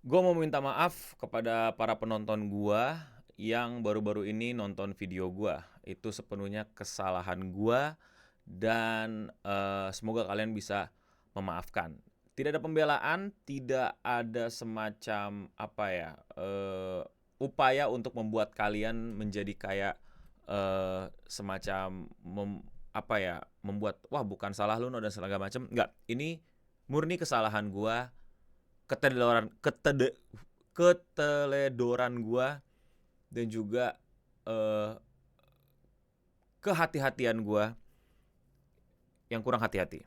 Gue mau minta maaf kepada para penonton gua yang baru-baru ini nonton video gua. Itu sepenuhnya kesalahan gua dan semoga kalian bisa memaafkan. Tidak ada pembelaan, tidak ada semacam upaya untuk membuat kalian menjadi kayak semacam membuat wah bukan salah lu no dan segala macam. Enggak, ini murni kesalahan gua, keteledoran keteledoran gua dan juga eh, kehati-hatian gua yang kurang hati-hati.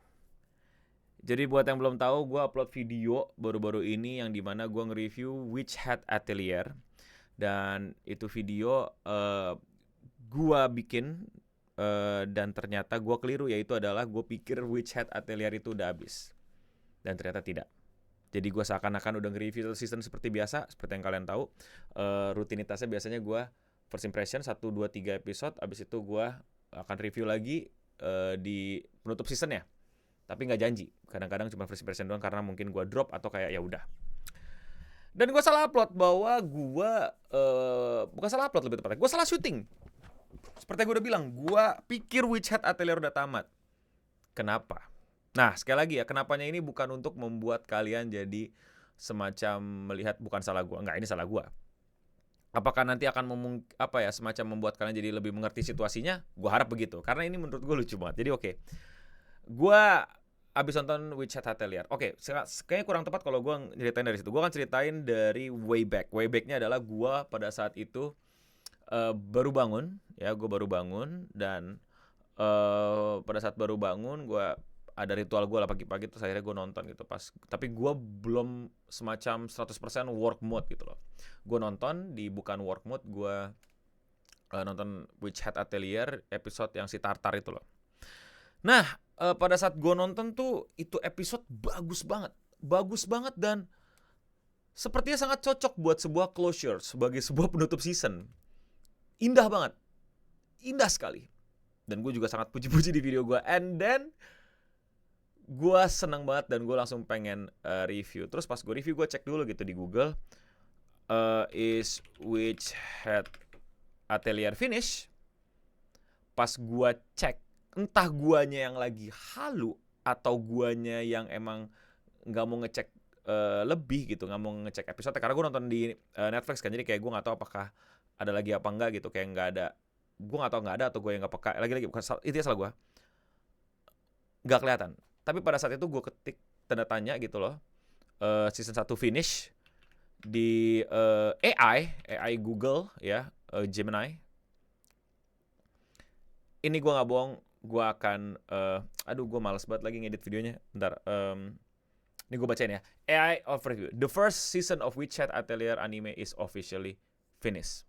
Jadi buat yang belum tahu, gua upload video baru-baru ini yang dimana gua nge-review Witch Hat Atelier, dan itu video gua bikin dan ternyata gua keliru, yaitu adalah gua pikir Witch Hat Atelier itu udah habis dan ternyata tidak. Jadi gue seakan-akan udah nge-review season seperti biasa. Seperti yang kalian tahu, rutinitasnya biasanya gue first impression 1, 2, 3 episode. Abis itu gue akan review lagi di penutup seasonnya. Tapi nggak janji. Kadang-kadang cuma first impression doang karena mungkin gue drop atau kayak ya udah. Dan gue salah upload bahwa gue bukan salah upload, lebih tepatnya gue salah syuting. Seperti yang gue udah bilang, gue pikir Witch Hat Atelier udah tamat. Kenapa? Nah, sekali lagi ya, kenapanya ini bukan untuk membuat kalian jadi semacam melihat bukan salah gua. Enggak, ini salah gua. Apakah nanti akan semacam membuat kalian jadi lebih mengerti situasinya? Gua harap begitu. Karena ini menurut gua lucu banget. Jadi oke. Gua abis nonton Witch Hat Atelier. Oke, kayaknya kurang tepat kalau gua ceritain dari situ. Gua akan ceritain dari way back. Way back-nya adalah gua pada saat itu baru bangun, ya, gua baru bangun dan pada saat baru bangun gue ada ritual gue lah pagi-pagi, terus akhirnya gue nonton gitu pas, tapi gue belum semacam 100% work mode gitu loh. Gue nonton di bukan work mode, gue nonton Witch Hat Atelier episode yang si Tartar itu loh. Nah, pada saat gue nonton tuh itu episode bagus banget dan sepertinya sangat cocok buat sebuah closure, sebagai sebuah penutup season. Indah banget, indah sekali. Dan gue juga sangat puji-puji di video gue. And then gue seneng banget dan gue langsung pengen review. Terus pas gue review, gue cek dulu gitu di Google, is Witch Hat Atelier finish? Pas gue cek, entah guanya yang lagi halu atau guanya yang emang nggak mau ngecek lebih gitu, nggak mau ngecek episode, karena gue nonton di Netflix kan, jadi kayak gue nggak tahu apakah ada lagi apa enggak gitu, kayak nggak ada, gue nggak tahu nggak ada atau gue yang nggak peka, lagi-lagi bukan itu ya, salah gue, nggak kelihatan. Tapi pada saat itu gue ketik tanda tanya gitu loh, season 1 finish di AI Google ya, Gemini. Ini gue nggak bohong, gue akan aduh gue males banget lagi ngedit videonya, bentar. Ini gue bacain ya. AI overview. The first season of Witch Hat Atelier anime is officially finished.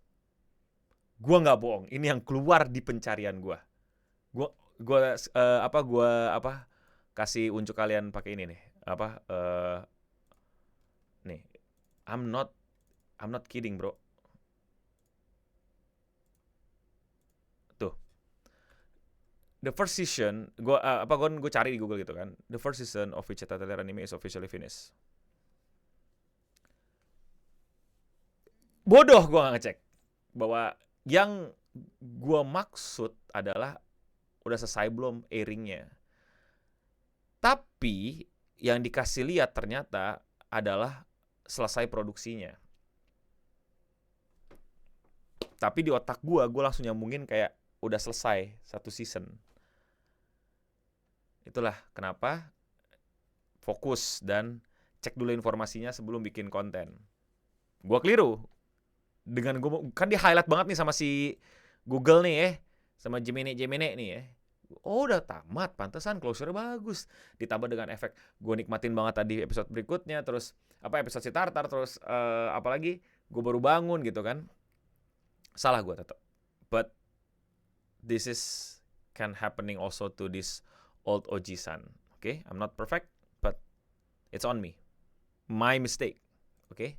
Gue nggak bohong, ini yang keluar di pencarian gue. Gue kasih unjuk kalian pakai ini nih. Nih. I'm not kidding, bro. Tuh. The first season, gue cari di Google gitu kan. The first season of Witch Hat Atelier anime is officially finished. Bodoh gue gak ngecek bahwa yang gue maksud adalah udah selesai belum airingnya. Tapi yang dikasih lihat ternyata adalah selesai produksinya. Tapi di otak gue langsung nyambungin kayak udah selesai satu season. Itulah kenapa fokus dan cek dulu informasinya sebelum bikin konten. Gue keliru. Dengan gue kan di highlight banget nih sama si Google nih sama Gemini nih ya. Oh udah tamat, pantesan closure bagus. Ditambah dengan efek gue nikmatin banget tadi episode berikutnya, terus episode si Tartar, terus apalagi gue baru bangun gitu kan. Salah gue tetap. But this is can happening also to this old Oji-san. Okay, I'm not perfect, but it's on me. My mistake. Okay.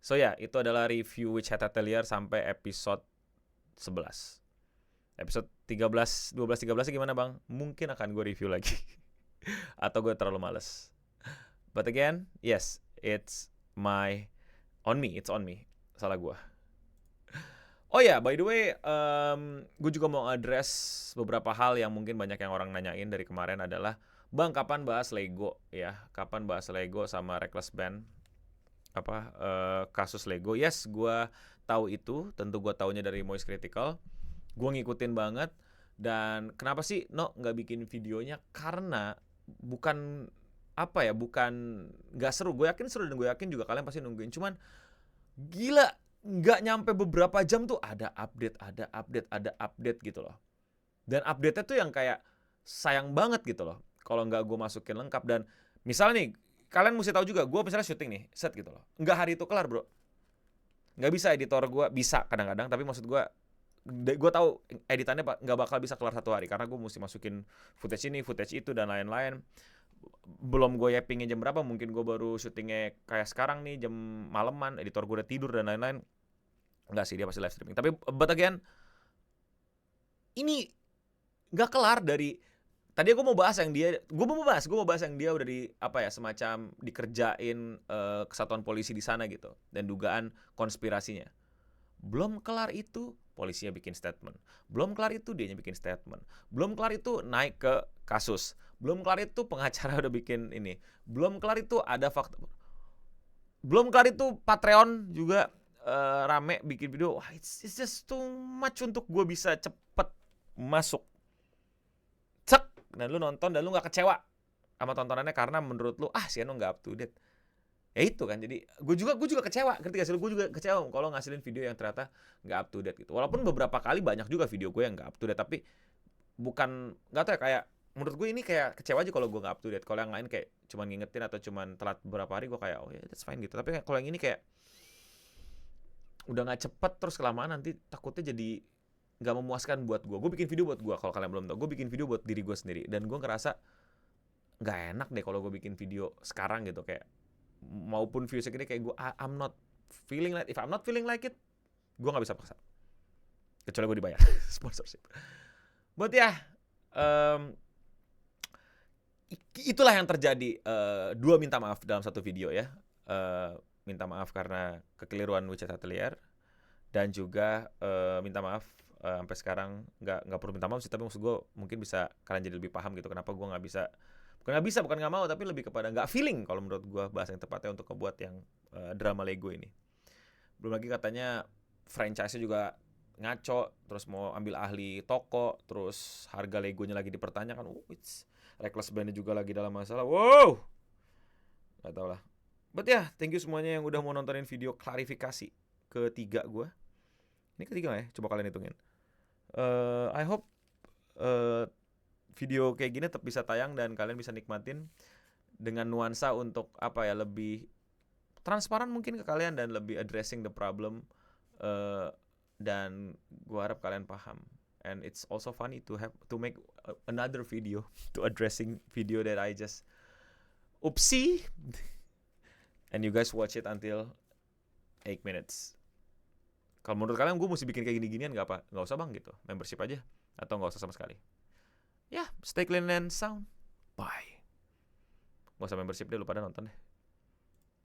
So ya, itu adalah review Witch Hat Atelier sampai episode 11. Episode 13, 12, 13 gimana bang? Mungkin akan gue review lagi. Atau gue terlalu males. But again, yes, it's on me, it's on me. Salah gua. Oh ya, by the way, gue juga mau address beberapa hal yang mungkin banyak yang orang nanyain dari kemarin adalah, Bang, kapan bahas Lego ya? Kapan bahas Lego sama Reckless Band? Kasus Lego. Yes, gue tahu itu. Tentu gue taunya dari Moist Critical. Gue ngikutin banget. Dan kenapa sih nggak bikin videonya? Karena bukan nggak seru. Gue yakin seru dan gue yakin juga kalian pasti nungguin. Cuman gila, nggak nyampe beberapa jam tuh ada update gitu loh. Dan update-nya tuh yang kayak sayang banget gitu loh kalau nggak gue masukin lengkap. Dan misalnya nih, kalian mesti tahu juga, gue misalnya syuting nih, set gitu loh, nggak hari itu kelar bro. Nggak bisa editor gue, bisa kadang-kadang, tapi maksud gue tahu editannya nggak bakal bisa kelar 1 hari karena gue mesti masukin footage ini, footage itu, dan lain-lain. Belum gue yapingnya jam berapa, mungkin gue baru syutingnya kayak sekarang nih jam malaman, editor gue udah tidur dan lain-lain. Enggak sih, dia pasti live streaming. Tapi but again, ini nggak kelar dari tadi gue mau bahas yang dia udah di semacam dikerjain kesatuan polisi di sana gitu, dan dugaan konspirasinya. Belum kelar itu polisinya bikin statement, belum kelar itu dianya bikin statement, belum kelar itu naik ke kasus, belum kelar itu pengacara udah bikin ini, belum kelar itu ada fakta, belum kelar itu Patreon juga rame bikin video. Wah, it's just too much untuk gue bisa cepet masuk cek dan lu nonton dan lu nggak kecewa sama tontonannya karena menurut lu si Eno nggak up to date. Ya itu kan, jadi gue juga kecewa, ngerti gak sih? Gue juga kecewa kalau ngasilin video yang ternyata nggak up to date gitu. Walaupun beberapa kali banyak juga video gue yang nggak up to date, tapi bukan, nggak tahu ya, kayak menurut gue ini kayak kecewa aja kalau gue nggak up to date. Kalau yang lain kayak cuman ngingetin atau cuman telat beberapa hari, gue kayak oh ya that's fine gitu. Tapi kalau yang ini kayak udah nggak cepet terus kelamaan, nanti takutnya jadi nggak memuaskan buat gue. Gue bikin video buat gue, kalau kalian belum tahu, gue bikin video buat diri gue sendiri, dan gue ngerasa nggak enak deh kalau gue bikin video sekarang gitu, kayak maupun view segini kayak gue I'm not feeling like, if I'm not feeling like it, gue nggak bisa paksa kecuali gue dibayar sponsorship. But ya, itulah yang terjadi. Dua minta maaf dalam satu video ya. Minta maaf karena kekeliruan WeChat Atelier, dan juga minta maaf sampai sekarang nggak perlu minta maaf sih, tapi maksud gue mungkin bisa kalian jadi lebih paham gitu kenapa gue nggak bisa, bukan nggak mau, tapi lebih kepada nggak feeling kalau menurut gue bahasa yang tepatnya untuk ngebuat yang drama Lego ini. Belum lagi katanya franchise-nya juga ngaco, terus mau ambil ahli toko, terus harga Legonya lagi dipertanyakan. Reckless Band juga lagi dalam masalah. Wow, nggak tau lah. But ya, thank you semuanya yang udah mau nontonin video klarifikasi ketiga gue. Ini ketiga ya? Coba kalian hitungin. I hope video kayak gini tetap bisa tayang dan kalian bisa nikmatin dengan nuansa untuk lebih transparan mungkin ke kalian dan lebih addressing the problem, dan gue harap kalian paham. And it's also funny to make another video to addressing video that I just oopsie and you guys watch it until 8 minutes. Kalau menurut kalian gue mesti bikin kayak gini-ginian nggak usah bang gitu, membership aja atau nggak usah sama sekali. Ya, stay clean and sound. Bye. Gak usah membership deh, lu pada nonton deh.